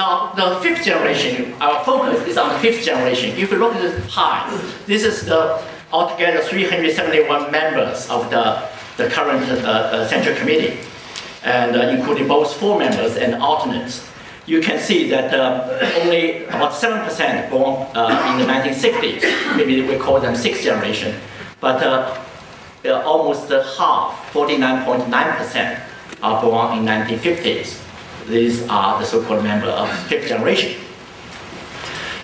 Now, the fifth generation, our focus is on the fifth generation. If you look at the pie, this is the altogether 371 members of the current Central Committee, and including both full members and alternates. You can see that only about 7% born in the 1960s. Maybe we call them sixth generation, but almost half, 49.9%, are born in 1950s. These are the so-called members of fifth generation.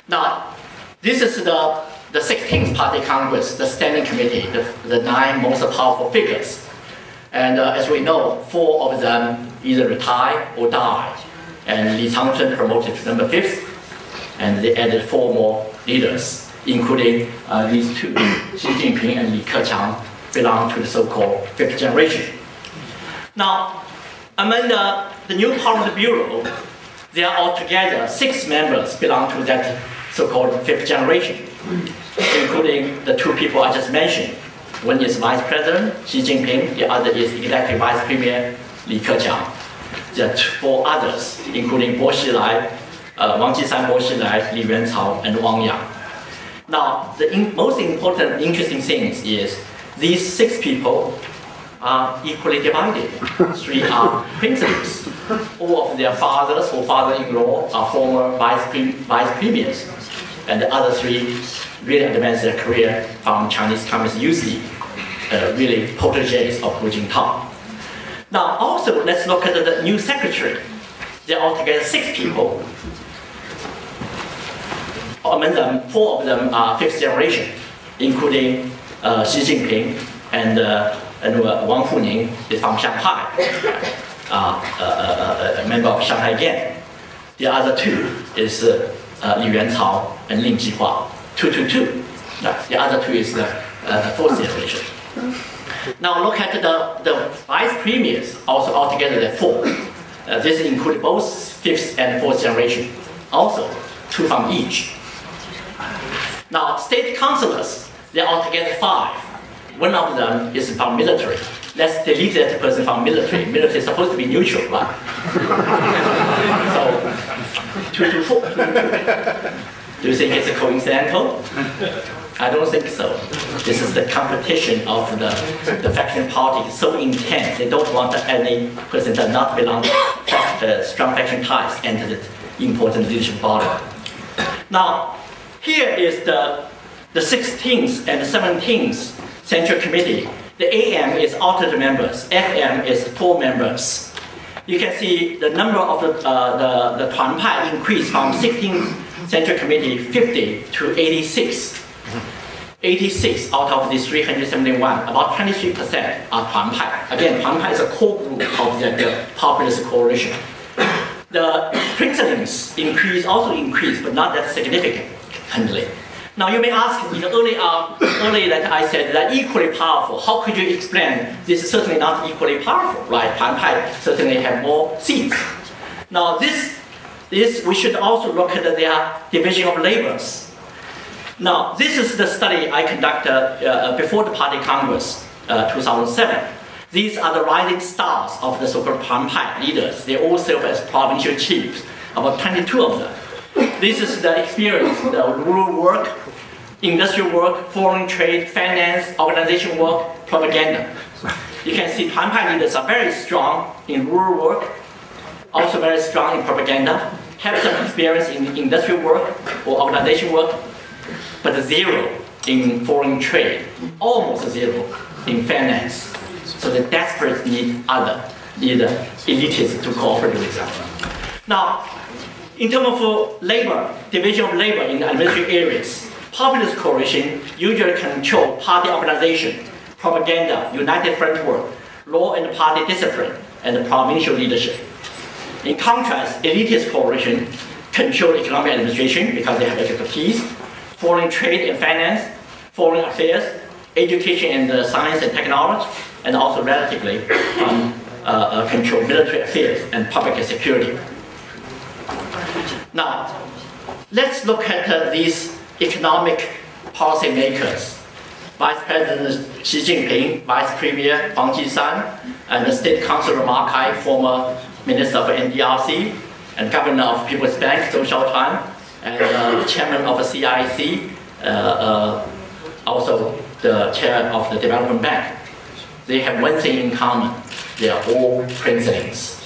Now, this is the 16th Party Congress, the Standing Committee, the 9 most powerful figures. And as we know, 4 of them either retire or die. And Li Changchun promoted to number 5th, and they added 4 more leaders, including these 2, Xi Jinping and Li Keqiang, belong to the so-called 5th generation. Now, among the new Parliament Bureau, there are altogether 6 members belong to that so-called 5th generation, including the 2 people I just mentioned. One is Vice President Xi Jinping, the other is Executive Vice Premier Li Keqiang. There are 4 others, including Bo Xilai, Wang Jisan, Bo Xilai, Li Yuancao, and Wang Yang. Now, the most important, interesting thing is these 6 people are equally divided. 3 are principals. All of their fathers or father-in-law are former vice premiers, and the other 3 really advanced their career from Chinese Communist Youth League, really protégés of Hu Jintao. Now, also, let's look at the new secretary. There are altogether 6 people. Among them, 4 of them are 5th generation, including Xi Jinping and Wang Funing is from Shanghai, a member of Shanghai Gang. The other 2 is Li Yuancao and Lin Jihua, 222. The other 2 is the 4th generation. Now look at the vice premiers, also altogether there are 4. This includes both 5th and 4th generation, also 2 from each. Now state councillors, there are altogether 5. One of them is from military. Let's delete that person from military. Military is supposed to be neutral, right? So 2 to 4. Do you think it's coincidental? I don't think so. This is the competition of the faction party so intense. They don't want any person that not belong to strong faction ties enter the important leadership body. Now, here is the 16th and the 17th Central Committee. The AM is alternate members. FM is 4 members. You can see the number of the Tuanpai increased from 16th Central Committee 50 to 86. 86 out of these 371, about 23% are Tuanpai. Again, Tuanpai is a core group of the populist coalition. The princelings also increased, but not that significantly. Now you may ask, early that I said that equally powerful. How could you explain this is certainly not equally powerful, right? Tuanpai certainly have more seats. Now this we should also look at their division of labors. Now this is the study I conducted before the Party Congress, 2007. These are the rising stars of the so-called Tuanpai leaders. They all serve as provincial chiefs, about 22 of them. This is the experience, the rural work, industrial work, foreign trade, finance, organization work, propaganda. You can see Tuanpai leaders are very strong in rural work, also very strong in propaganda, have some experience in industrial work or organization work, but 0 in foreign trade, almost 0 in finance. So they desperately need either elitists to cooperate with them. Now, in terms of labor, division of labor in the administrative areas, populist coalition usually control party organization, propaganda, united front work, law and party discipline, and provincial leadership. In contrast, elitist coalition control economic administration because they have expertise, foreign trade and finance, foreign affairs, education and science and technology, and also relatively control military affairs and public security. Now, let's look at these economic policy makers. Vice President Xi Jinping, Vice Premier Wang Jisan, and the State Councilor Ma Kai, former Minister of NDRC, and governor of People's Bank, Zhou Xiaochuan, and chairman of the CIC, also the chair of the Development Bank. They have one thing in common: they are all princelings.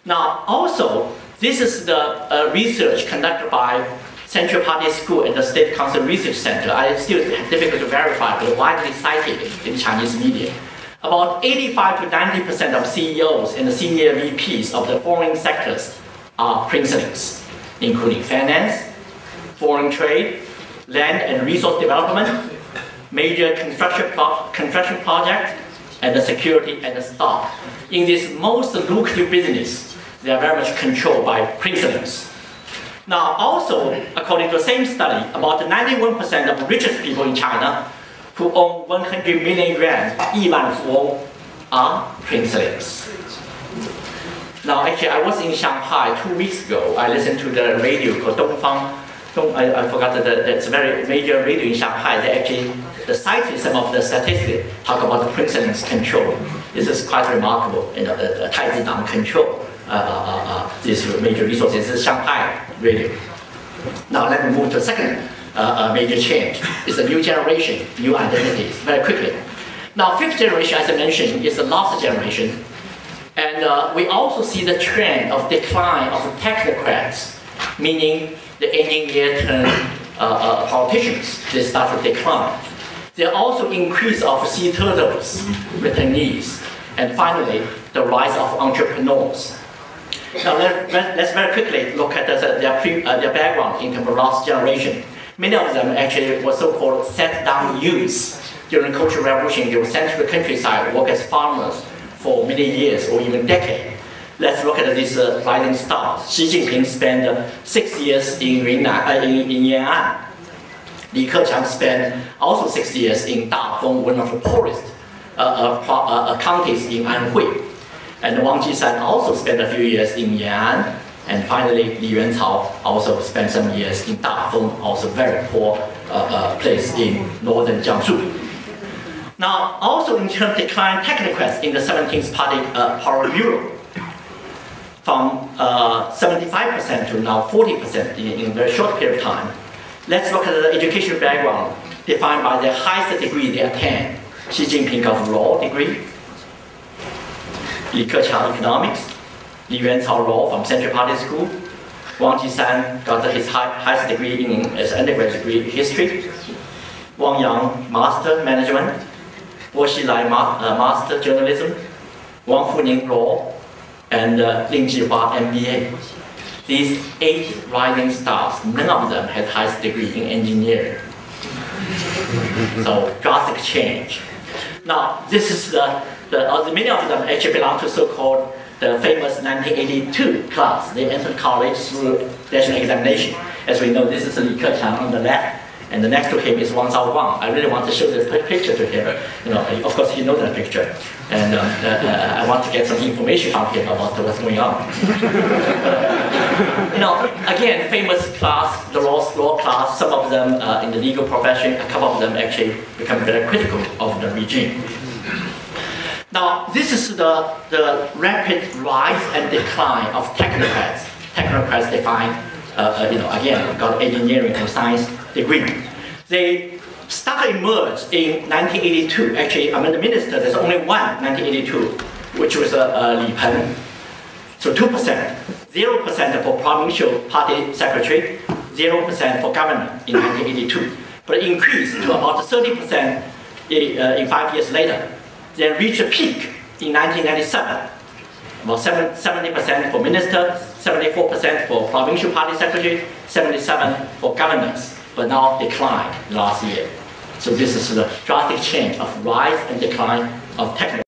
Now, also, this is the research conducted by Central Party School and the State Council Research Center. I still have difficult to verify, but widely cited in Chinese media. About 85 to 90% of CEOs and the senior VPs of the foreign sectors are princelings, including finance, foreign trade, land and resource development, major construction projects, and the security and the stock. In this most lucrative business, they are very much controlled by princelings. Now, also, according to the same study, about 91% of the richest people in China who own 100 million yuan, 亿万富翁, are princelings. Now, actually, I was in Shanghai 2 weeks ago. I listened to the radio called Dongfang. I forgot that it's a very major radio in Shanghai. They actually cited some of the statistics, talk about the princelings control. This is quite remarkable. The Taizidang control these major resources. This is Shanghai radio. Now, let me move to the second major change. It's a new generation, new identities, very quickly. Now, fifth generation, as I mentioned, is the lost generation. And we also see the trend of decline of technocrats, meaning the engineer turned politicians. They start to decline. There also increase of sea turtles, returnees, and finally, the rise of entrepreneurs. Now, let's very quickly look at their background in terms of lost generation. Many of them actually were so-called set-down youths. During the Cultural Revolution, they were sent to the countryside, work as farmers for many years or even decades. Let's look at these rising stars. Xi Jinping spent 6 years in Yan'an. Li Keqiang spent also 6 years in Dafeng, one of the poorest counties in Anhui. And Wang Jisan also spent a few years in Yan'an. And finally, Li Yuancao also spent some years in Dafeng, also very poor place in northern Jiangsu. Now, also in terms of decline technocrats in the 17th Party Power Bureau, from 75% to now 40% in a very short period of time. Let's look at the education background defined by the highest degree they attain. Xi Jinping got a law degree, Li Keqiang economics, Li Yuancao law from Central Party School, Wang Jisan got his highest degree as undergraduate degree in history, Wang Yang master management, Bo Xilai master journalism, Wang Funing law, and Lin Zhihua MBA. These 8 rising stars, none of them has highest degree in engineering. So drastic change. Now, this is many of them actually belong to so-called the famous 1982 class. They entered college through national examination. As we know, this is Li Keqiang on the left, and the next to him is Wang Zhaowang. I really want to show this picture to him. Of course, he knows that picture, and I want to get some information from him about what's going on. Again, famous class, the law class. Some of them in the legal profession. A couple of them actually become very critical of the regime. Now, this is the rapid rise and decline of technocrats. Technocrats define, again, got engineering and science degree. They started to emerge in 1982. Actually, among the ministers, there's only one 1982, which was Li Pen. So 2%, 0% for provincial party secretary, 0% for governor in 1982. But it increased to about 30% in 5 years later. Then reached a peak in 1997. About 70% for ministers, 74% for provincial party secretary, 77% for governors, but now declined last year. So this is the drastic change of rise and decline of technical.